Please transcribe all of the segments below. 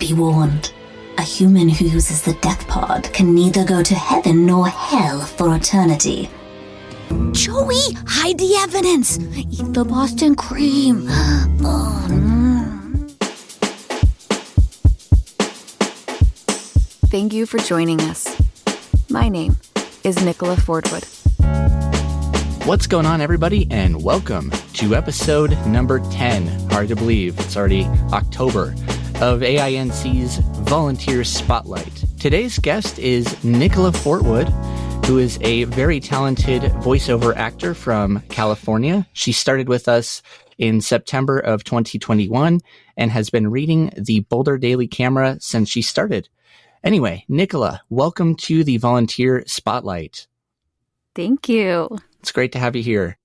be warned. A human who uses the death pod can neither go to heaven nor hell for eternity. Joey, hide the evidence! Eat the Boston cream! Thank you for joining us. My name is Nicola Fordwood. What's going on, everybody, and welcome to episode number 10. Hard to believe, it's already October, of AINC's Volunteer Spotlight. Today's guest is Nicola Fordwood, who is a very talented voiceover actor from California. She started with us in September of 2021 and has been reading the Boulder Daily Camera since she started. Anyway, Nicola, welcome to the Volunteer Spotlight. Thank you. It's great to have you here.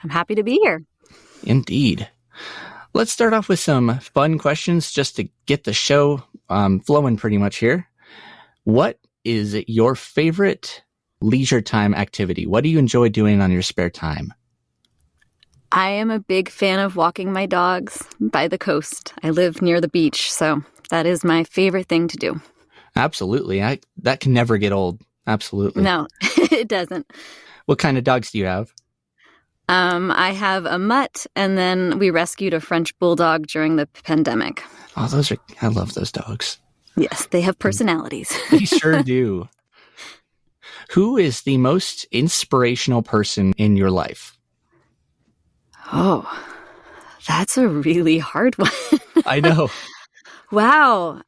I'm happy to be here. Indeed. Let's start off with some fun questions just to get the show flowing pretty much here. What is your favorite leisure time activity? What do you enjoy doing on your spare time? I am a big fan of walking my dogs by the coast. I live near the beach, so that is my favorite thing to do. Absolutely. That can never get old. Absolutely. No, it doesn't. What kind of dogs do you have? I have a mutt, and then we rescued a French bulldog during the pandemic. Oh, I love those dogs. Yes, they have personalities. They sure do. Who is the most inspirational person in your life? Oh, that's a really hard one. I know. Wow.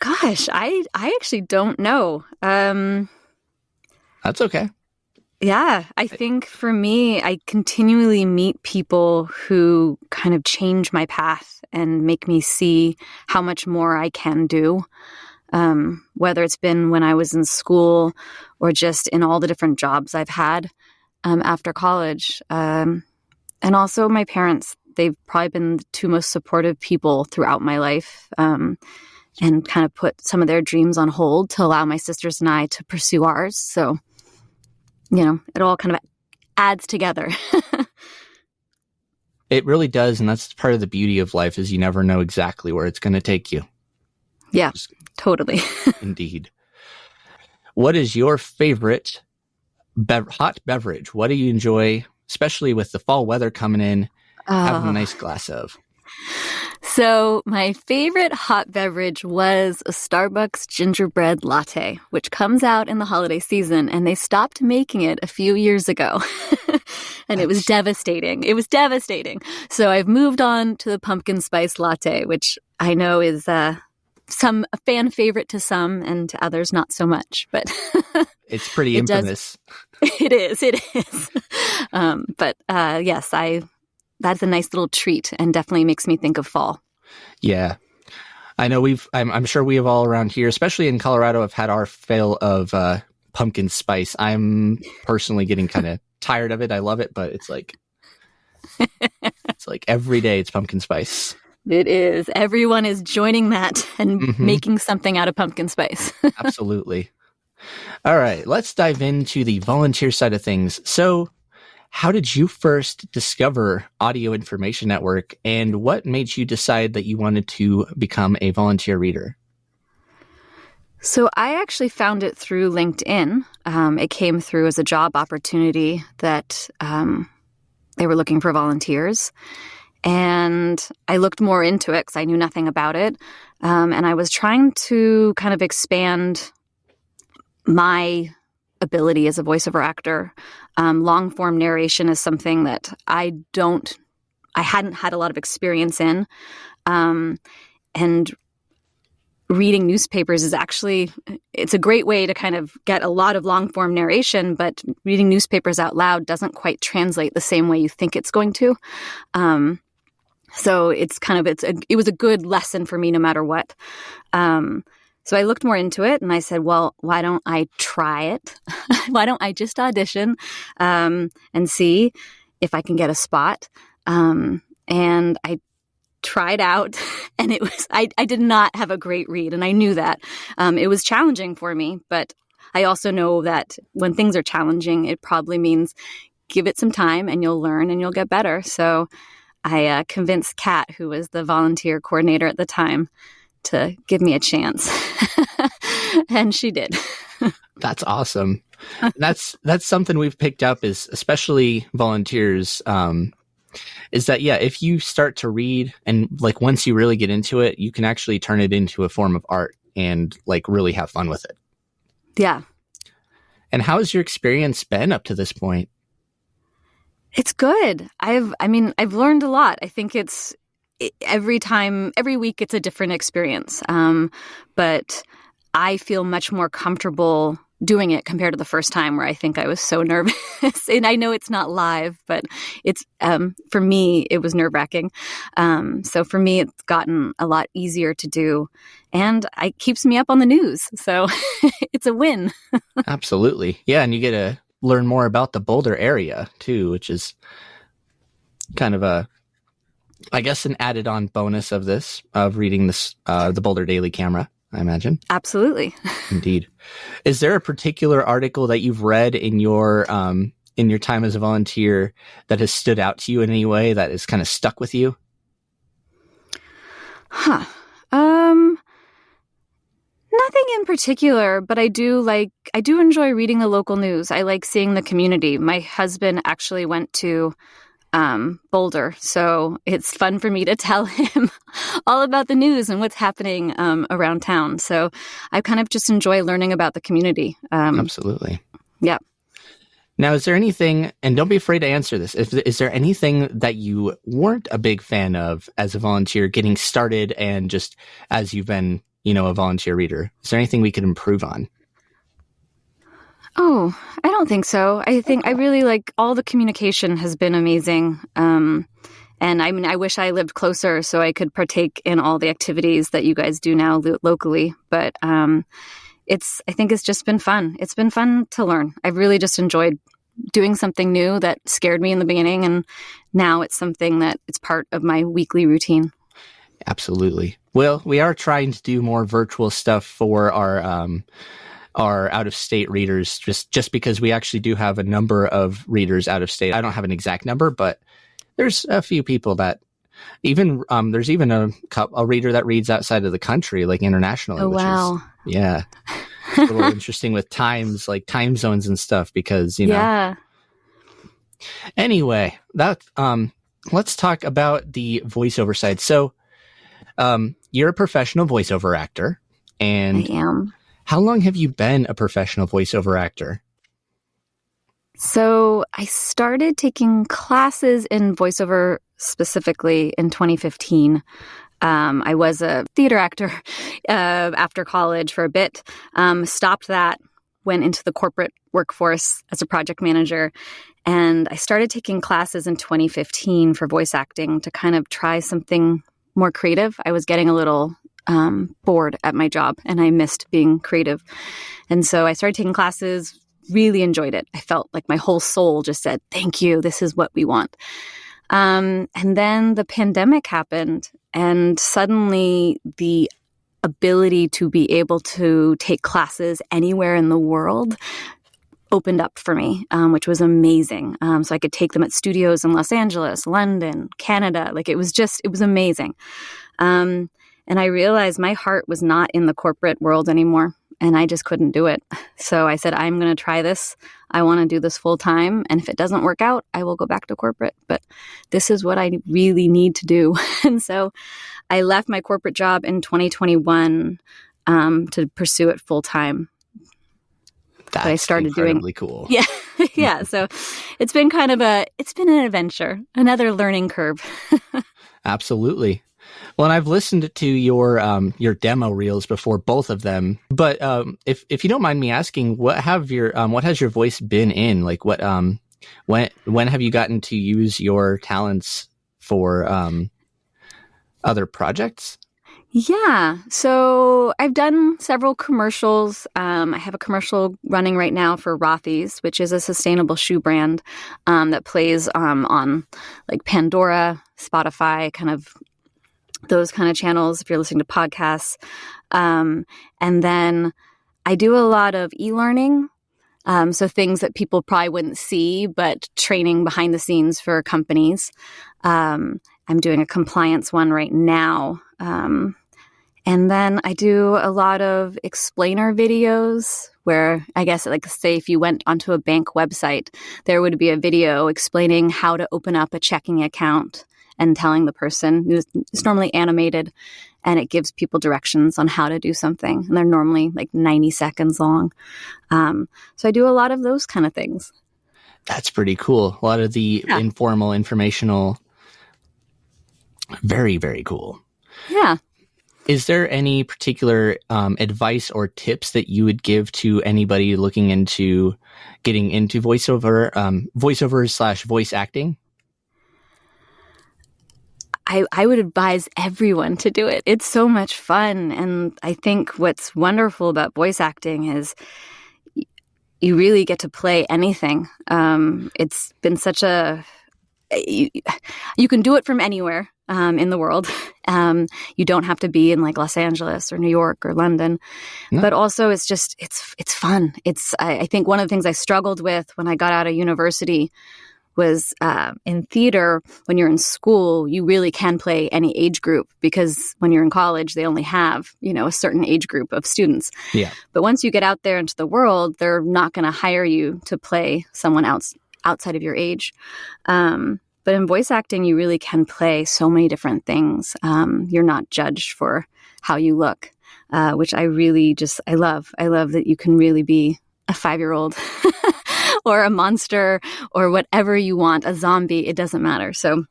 Gosh, I actually don't know. That's okay. Yeah, I think for me, I continually meet people who kind of change my path and make me see how much more I can do. Whether it's been when I was in school or just in all the different jobs I've had after college. And also my parents, they've probably been the two most supportive people throughout my life. And kind of put some of their dreams on hold to allow my sisters and I to pursue ours. So, you know, it all kind of adds together. It really does, and that's part of the beauty of life is you never know exactly where it's going to take you. Yeah, totally. Indeed. What is your favorite hot beverage? What do you enjoy, especially with the fall weather coming in, having a nice glass of? So my favorite hot beverage was a Starbucks gingerbread latte, which comes out in the holiday season, and they stopped making it a few years ago. And it was devastating. It was devastating. So I've moved on to the pumpkin spice latte, which I know is a fan favorite to some and to others not so much. But it's pretty infamous. It is. Yes, that's a nice little treat and definitely makes me think of fall. Yeah. I know I'm sure we have all around here, especially in Colorado, have had our fill of pumpkin spice. I'm personally getting kind of tired of it. I love it, but it's like every day it's pumpkin spice. It is. Everyone is joining that and making something out of pumpkin spice. Absolutely. All right, let's dive into the volunteer side of things. So, how did you first discover Audio Information Network, and what made you decide that you wanted to become a volunteer reader? So I actually found it through LinkedIn. It came through as a job opportunity that they were looking for volunteers. And I looked more into it because I knew nothing about it. And I was trying to kind of expand my ability as a voiceover actor. Long form narration is something that I hadn't had a lot of experience in. And reading newspapers is it's a great way to kind of get a lot of long form narration, but reading newspapers out loud doesn't quite translate the same way you think it's going to. So it was a good lesson for me no matter what. So I looked more into it and I said, well, why don't I try it? Why don't I just audition and see if I can get a spot? And I tried out and I did not have a great read, and I knew that. It was challenging for me, but I also know that when things are challenging, it probably means give it some time and you'll learn and you'll get better. So I convinced Kat, who was the volunteer coordinator at the time, to give me a chance. And she did. That's awesome. That's something we've picked up, is especially volunteers, is that, yeah, if you start to read and like once you really get into it, you can actually turn it into a form of art and like really have fun with it. Yeah. And how has your experience been up to this point? It's good. I've learned a lot. I think every week it's a different experience. But I feel much more comfortable doing it compared to the first time, where I think I was so nervous. And I know it's not live, but it's, for me, it was nerve-wracking. So for me, it's gotten a lot easier to do, and it keeps me up on the news. So it's a win. Absolutely. Yeah. And you get to learn more about the Boulder area too, which is kind of I guess an added on bonus of reading this, the Boulder Daily Camera, I imagine. Absolutely. Indeed. Is there a particular article that you've read in your time as a volunteer that has stood out to you in any way, that is kind of stuck with you? Nothing in particular, but I do enjoy reading the local news. I like seeing the community. My husband actually went to Boulder, so it's fun for me to tell him all about the news and what's happening around town. So I kind of just enjoy learning about the community. Absolutely. Yeah. Now, is there anything, and don't be afraid to answer this, is there anything that you weren't a big fan of as a volunteer getting started, and just as you've been, a volunteer reader? Is there anything we could improve on? Oh, I don't think so. I think I really like all the communication has been amazing. And I wish I lived closer so I could partake in all the activities that you guys do now locally. But I think it's just been fun. It's been fun to learn. I've really just enjoyed doing something new that scared me in the beginning. And now it's something that it's part of my weekly routine. Absolutely. Well, we are trying to do more virtual stuff for our out-of-state readers, just because we actually do have a number of readers out of state. I don't have an exact number, but there's a few people that even there's even a reader that reads outside of the country, like internationally. Oh, wow. Yeah. It's a little interesting with times, like time zones and stuff, because, Yeah. Anyway, let's talk about the voiceover side. So, you're a professional voiceover actor, and I am. How long have you been a professional voiceover actor? So I started taking classes in voiceover specifically in 2015. I was a theater actor after college for a bit, stopped that, went into the corporate workforce as a project manager, and I started taking classes in 2015 for voice acting to kind of try something more creative. I was getting a little bored at my job, and I missed being creative. And so I started taking classes, really enjoyed it. I felt like my whole soul just said, thank you, this is what we want. And then the pandemic happened, and suddenly the ability to be able to take classes anywhere in the world opened up for me, which was amazing. So I could take them at studios in Los Angeles, London, Canada. Like it was amazing. And I realized my heart was not in the corporate world anymore, and I just couldn't do it. So I said, I'm going to try this. I want to do this full time. And if it doesn't work out, I will go back to corporate. But this is what I really need to do. And so I left my corporate job in 2021 to pursue it full time. That's I started incredibly cool. Yeah. Yeah. So it's been an adventure, another learning curve. Absolutely. Well, and I've listened to your demo reels before, both of them. But if you don't mind me asking, what has your voice been in? Like when have you gotten to use your talents for other projects? Yeah. So I've done several commercials. I have a commercial running right now for Rothy's, which is a sustainable shoe brand that plays on like Pandora, Spotify, kind of those kind of channels if you're listening to podcasts. And then I do a lot of e-learning. So things that people probably wouldn't see, but training behind the scenes for companies. I'm doing a compliance one right now. And then I do a lot of explainer videos where I guess, like, say if you went onto a bank website, there would be a video explaining how to open up a checking account and telling the person. It's normally animated, and it gives people directions on how to do something. And they're normally like 90 seconds long. So I do a lot of those kind of things. That's pretty cool. A lot of the informal, informational. Very, very cool. Yeah. Is there any particular advice or tips that you would give to anybody looking into getting into voiceover / voice acting? I would advise everyone to do it. It's so much fun. And I think what's wonderful about voice acting is you really get to play anything. It's been such you can do it from anywhere in the world. You don't have to be in like Los Angeles or New York or London, but also it's fun. I think one of the things I struggled with when I got out of university was in theater. When you're in school, you really can play any age group, because when you're in college, they only have, a certain age group of students. Yeah. But once you get out there into the world, they're not going to hire you to play someone else outside of your age. But in voice acting, you really can play so many different things. You're not judged for how you look, which I really I love. I love that you can really be a 5-year-old or a monster or whatever you want, a zombie, it doesn't matter. So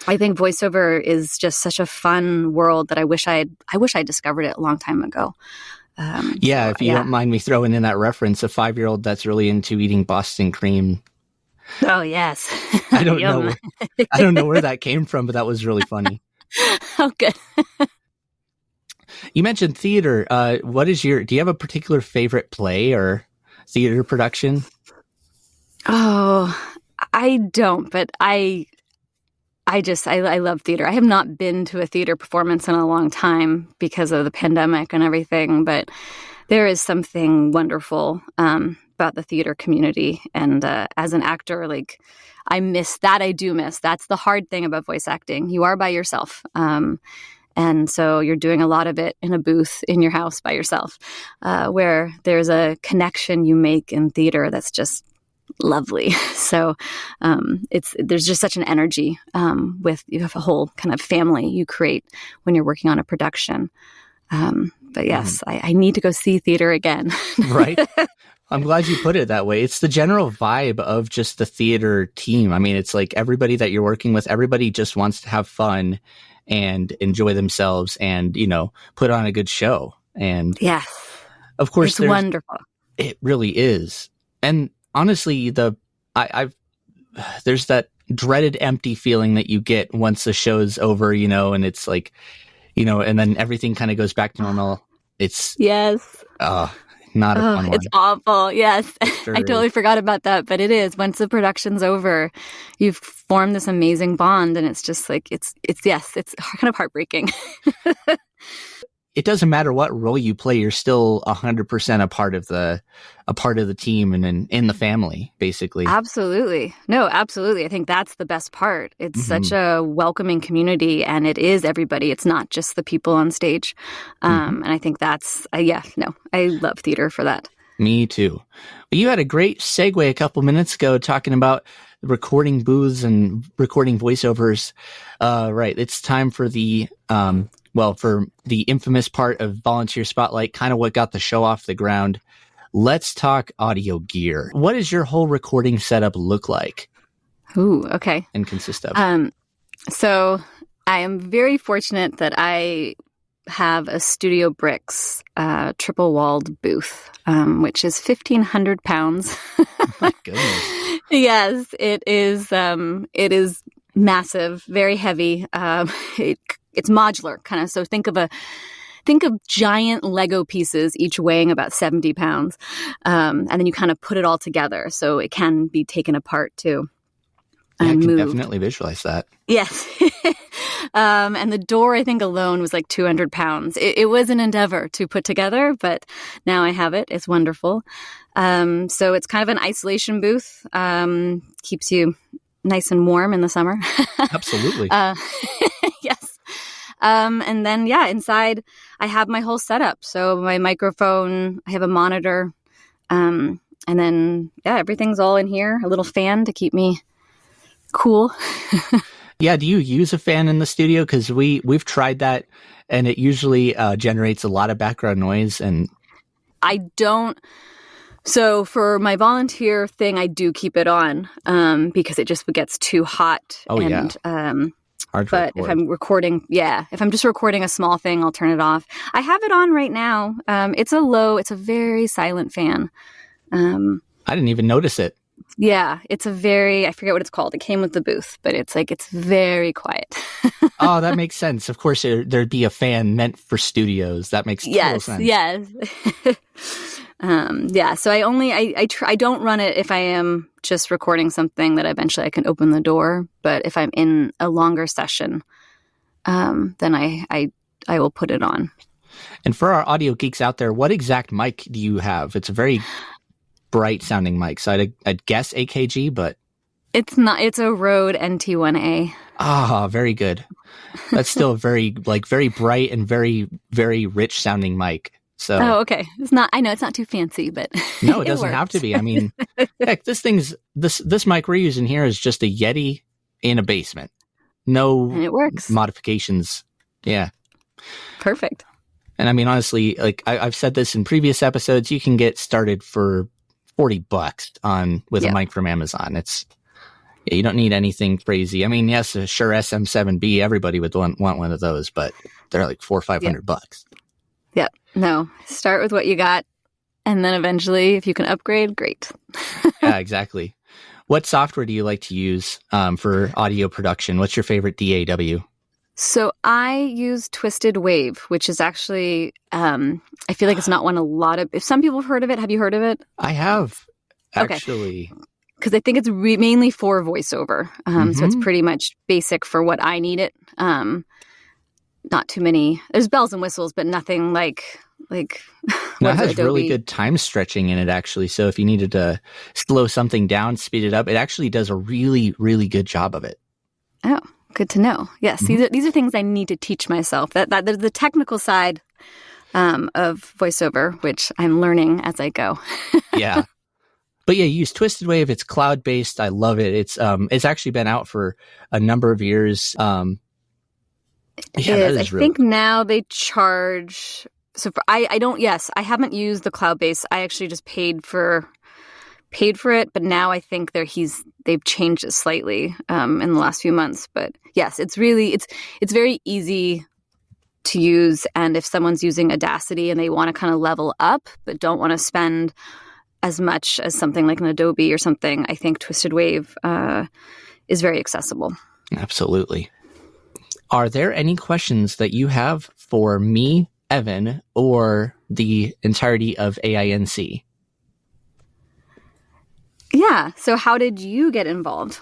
I think voiceover is just such a fun world that I wish I discovered it a long time ago. If you don't mind me throwing in that reference, a 5-year-old that's really into eating Boston cream. Oh, yes. I don't know. I don't know where that came from, but that was really funny. Oh, good. You mentioned theater. Do you have a particular favorite play or theater production? Oh, I don't, but I love theater. I have not been to a theater performance in a long time because of the pandemic and everything, but there is something wonderful about the theater community. And as an actor, like, I miss that. I do miss. That's the hard thing about voice acting. You are by yourself. And so you're doing a lot of it in a booth in your house by yourself, where there's a connection you make in theater that's just lovely. So there's just such an energy you have a whole kind of family you create when you're working on a production. But yes, I need to go see theater again. Right. I'm glad you put it that way. It's the general vibe of just the theater team. I mean, it's like everybody that you're working with, everybody just wants to have fun and enjoy themselves and, put on a good show. And yes, of course, it's wonderful. It really is. And honestly, there's that dreaded empty feeling that you get once the show's over, and it's like, and then everything kind of goes back to normal. It's not a fun one. It's awful. Yes. Sure I totally forgot about that, but it is. Once the production's over, you've formed this amazing bond, and it's just like, it's kind of heartbreaking. It doesn't matter what role you play, you're still 100% a part of the team and in the family, basically. Absolutely. No, absolutely. I think that's the best part. It's such a welcoming community, and it is everybody. It's not just the people on stage. And I think that's, I love theater for that. Me too. Well, you had a great segue a couple minutes ago talking about recording booths and recording voiceovers. Right. It's time for for the infamous part of Volunteer Spotlight, kind of what got the show off the ground. Let's talk audio gear. What does your whole recording setup look like? Ooh, okay. And consist of? So I am very fortunate that I have a Studio Bricks triple-walled booth, which is 1,500 pounds. Oh my goodness. Yes, it is. It is massive, very heavy. It's modular, kind of. So think of giant Lego pieces, each weighing about 70 pounds. And then you kind of put it all together so it can be taken apart too. Yeah, I can moved. definitely visualize that. Yes. And the door, I think alone was like 200 pounds. It was an endeavor to put together, but now I have it. It's wonderful. So it's kind of an isolation booth. Keeps you nice and warm in the summer. Absolutely. Yes. And then, yeah, inside I have my whole setup. So my microphone, I have a monitor. And then, yeah, everything's all in here. A little fan to keep me cool. Yeah, do you use a fan in the studio? Because we've tried that, and it usually generates a lot of background noise. And I don't. So for my volunteer thing, I do keep it on because it just gets too hot. Oh, and, yeah. Hard to but record. if I'm recording, if I'm just recording a small thing, I'll turn it off. I have it on right now. It's a very silent fan. I didn't even notice it. Yeah, it's I forget what it's called. It came with the booth, but it's very quiet. Oh, that makes sense. Of course, there'd be a fan meant for studios. That makes total sense. Yes. So I don't run it if I am just recording something that eventually I can open the door. But if I'm in a longer session, then I will put it on. And for our audio geeks out there, what exact mic do you have? It's a very bright sounding mic. So I'd guess AKG, but it's not. It's a Rode NT1A. Ah, very good. That's still very bright and very, very rich sounding mic. So okay. It's not. I know it's not too fancy, but no, it doesn't have to be. I mean, heck, this mic we're using here is just a Yeti in a basement. No, and it works. Modifications. Yeah, perfect. And I mean, honestly, like I've said this in previous episodes, you can get started for $40 with a mic from Amazon. You don't need anything crazy. I mean, yes, sure, SM7B, everybody would want one of those, but they're like $400 or $500. Yeah. No, start with what you got, and then eventually, if you can upgrade, great. Yeah, exactly. What software do you like to use for audio production? What's your favorite DAW? So I use Twisted Wave, which is actually, I feel like it's not one if some people have heard of it. Have you heard of it? I have, actually. Because I think it's mainly for voiceover. So it's pretty much basic for what I need it. Not too many. There's bells and whistles, but nothing like. No, it has really good time stretching in it, actually. So if you needed to slow something down, speed it up, it actually does a really, really good job of it. Oh, good to know. Yes, these are things I need to teach myself. That the technical side of voiceover, which I'm learning as I go. Yeah. But yeah, use Twisted Wave. It's cloud-based. I love it. It's actually been out for a number of years. I think now they charge. So I haven't used the cloud-based. I actually just paid for it, but now I think they've changed it slightly in the last few months. But yes, it's very easy to use. And if someone's using Audacity and they want to kind of level up, but don't want to spend as much as something like an Adobe or something, I think Twisted Wave is very accessible. Absolutely. Are there any questions that you have for me, Evan, or the entirety of AINC? Yeah. So how did you get involved?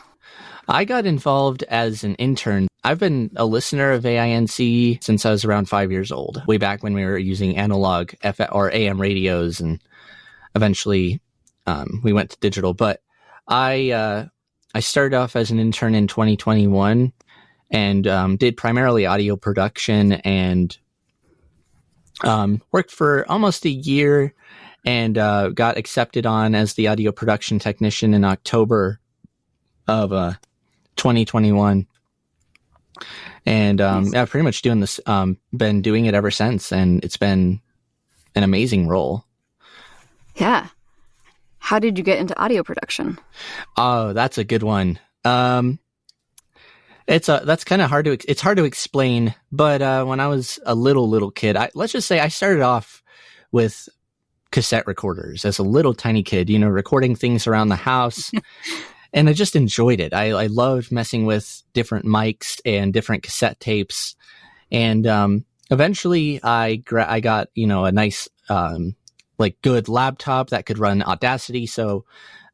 I got involved as an intern. I've been a listener of AINC since I was around 5 years old, way back when we were using analog or AM radios, and eventually we went to digital. But I started off as an intern in 2021 and did primarily audio production and worked for almost a year and got accepted on as the audio production technician in October of 2021. And I've pretty much been doing it ever since, and it's been an amazing role. Yeah. How did you get into audio production? Oh, that's a good one. That's kind of hard to explain, but when I was a little kid, let's just say I started off with cassette recorders as a little tiny kid, recording things around the house. And I just enjoyed it. I loved messing with different mics and different cassette tapes. And eventually I got, a nice, good laptop that could run Audacity. So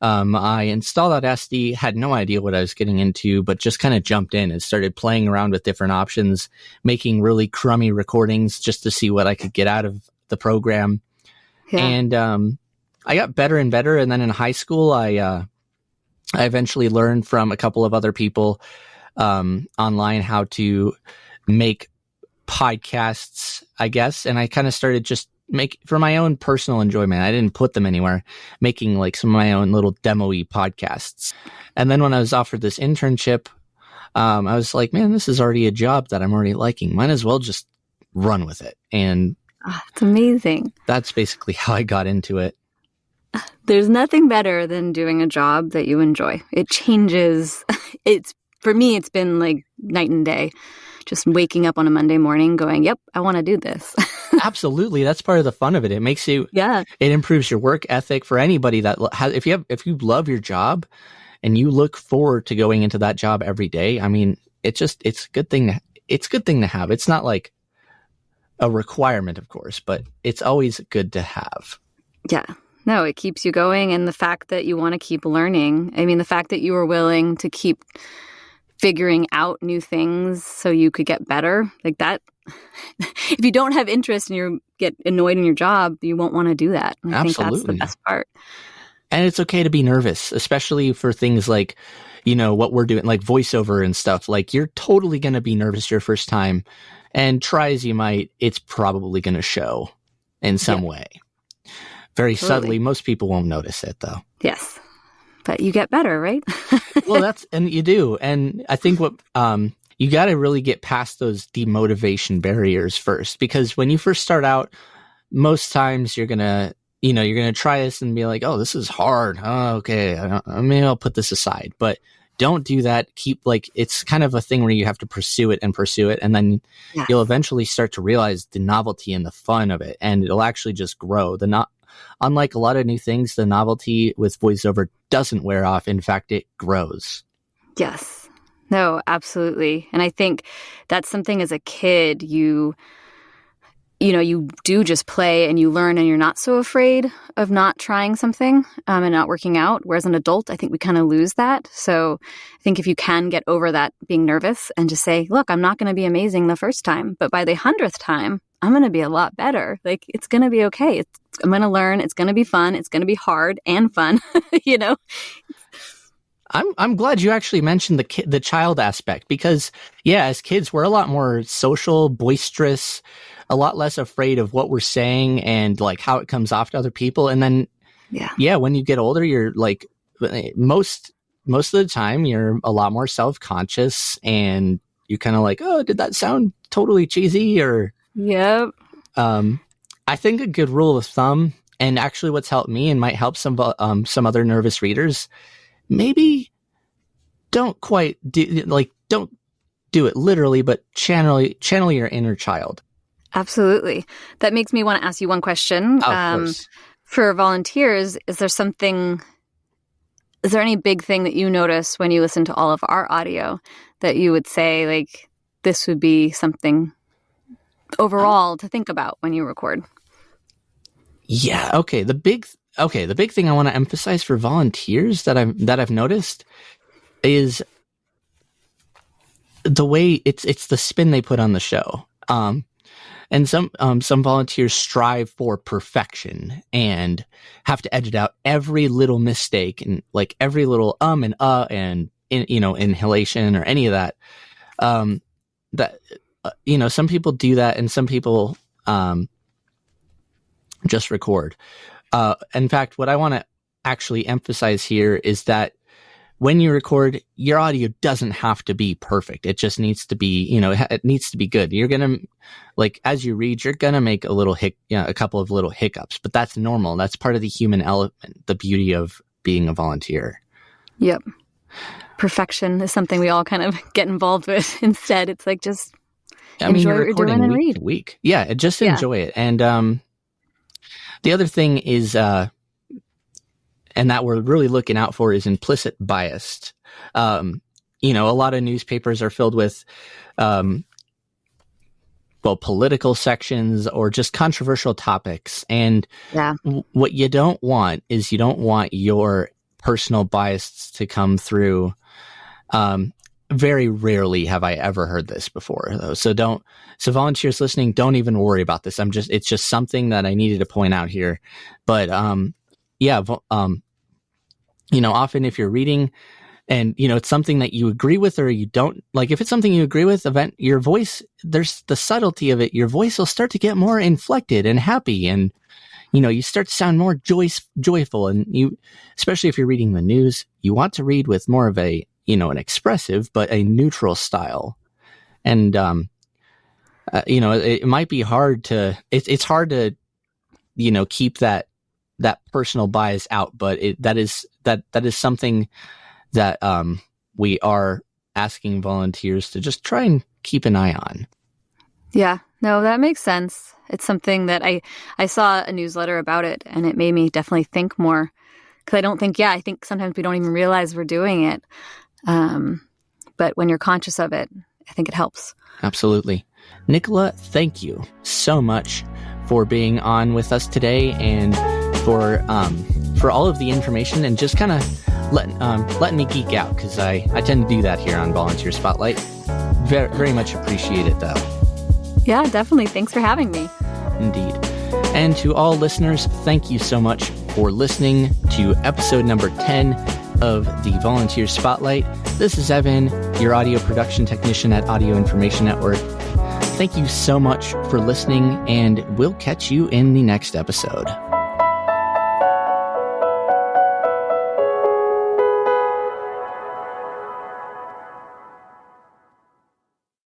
I installed Audacity, had no idea what I was getting into, but just kind of jumped in and started playing around with different options, making really crummy recordings just to see what I could get out of the program. Yeah. And I got better and better. And then in high school, I eventually learned from a couple of other people online how to make podcasts, I guess. And I kind of started just for my own personal enjoyment. I didn't put them anywhere, making like some of my own little demo-y podcasts. And then when I was offered this internship, I was like, man, this is already a job that I'm already liking. Might as well just run with it. And it's amazing. That's basically how I got into it. There's nothing better than doing a job that you enjoy. It changes. For me, it's been like night and day. Just waking up on a Monday morning going, yep, I want to do this. Absolutely. That's part of the fun of it. It makes you, it improves your work ethic for anybody that has, if you love your job and you look forward to going into that job every day. I mean, it's a good thing to have. It's not like a requirement, of course, but it's always good to have. Yeah. No, it keeps you going. And the fact that you want to keep learning, I mean, the fact that you were willing to keep figuring out new things so you could get better, like that. If you don't have interest and you get annoyed in your job, you won't want to do that. And I think that's the best part. And it's okay to be nervous, especially for things like, what we're doing, like voiceover and stuff. Like, you're totally going to be nervous your first time, and try as you might, it's probably going to show in some way. Very subtly. Most people won't notice it, though. Yes. But you get better, right? Well, and you do. And I think you got to really get past those demotivation barriers first, because when you first start out, most times you're going to try this and be like, oh, this is hard. Oh, okay. I'll put this aside, but don't do that. It's kind of a thing where you have to pursue it. And then you'll eventually start to realize the novelty and the fun of it. And it'll actually just grow. Unlike a lot of new things, the novelty with voiceover doesn't wear off. In fact, it grows. Yes. No, absolutely. And I think that's something as a kid, you do just play and you learn, and you're not so afraid of not trying something and not working out. Whereas an adult, I think we kind of lose that. So I think if you can get over that being nervous and just say, look, I'm not going to be amazing the first time, but by the 100th time, I'm going to be a lot better. Like, it's going to be okay. I'm going to learn. It's going to be fun. It's going to be hard and fun, I'm glad you actually mentioned the child aspect, because as kids, we're a lot more social, boisterous, a lot less afraid of what we're saying and like how it comes off to other people. And then, when you get older, you're like, most of the time you're a lot more self-conscious, and you're kind of like, oh, did that sound totally cheesy? Or, I think a good rule of thumb, and actually what's helped me and might help some other nervous readers, maybe don't do it literally, but channel your inner child. Absolutely. That makes me want to ask you one question. Of course. For volunteers, is there any big thing that you notice when you listen to all of our audio that you would say, like, this would be something overall to think about when you record? Yeah. Okay. The big thing I want to emphasize for volunteers that I've noticed is the way it's the spin they put on the show. And some volunteers strive for perfection and have to edit out every little mistake and like every little and inhalation or any of that. Some people do that, and some people just record. In fact, what I want to actually emphasize here is that when you record, your audio doesn't have to be perfect. It just needs to be, it needs to be good. You're going to, like, as you read, you're going to make a couple of little hiccups, but that's normal. That's part of the human element, the beauty of being a volunteer. Yep. Perfection is something we all kind of get involved with. Instead, it's like, just enjoy what you're doing and read. Week. Yeah, just enjoy it. And the other thing is, and that we're really looking out for, is implicit bias. A lot of newspapers are filled with, political sections or just controversial topics. And what you don't want is, you don't want your personal bias to come through. Very rarely have I ever heard this before, though. So volunteers listening, don't even worry about this. It's just something that I needed to point out here. But, often if you're reading and, it's something that you agree with or you don't, like if it's something you agree with, your voice, there's the subtlety of it. Your voice will start to get more inflected and happy, and, you start to sound more joyful. And especially if you're reading the news, you want to read with more of an expressive, but a neutral style. And, it might be hard to, it's hard to, keep that personal bias out, but that is something that, we are asking volunteers to just try and keep an eye on. Yeah, no, that makes sense. It's something that I saw a newsletter about it, and it made me definitely think more, because I think sometimes we don't even realize we're doing it. But when you're conscious of it, I think it helps. Absolutely. Nicola, thank you so much for being on with us today, and for all of the information, and just kind of letting me geek out, because I tend to do that here on Volunteer Spotlight. Very, very much appreciate it, though. Yeah, definitely. Thanks for having me. Indeed. And to all listeners, thank you so much for listening to episode number 10 of the Volunteer Spotlight. This is Evan, your audio production technician at Audio Information Network. Thank you so much for listening, and we'll catch you in the next episode.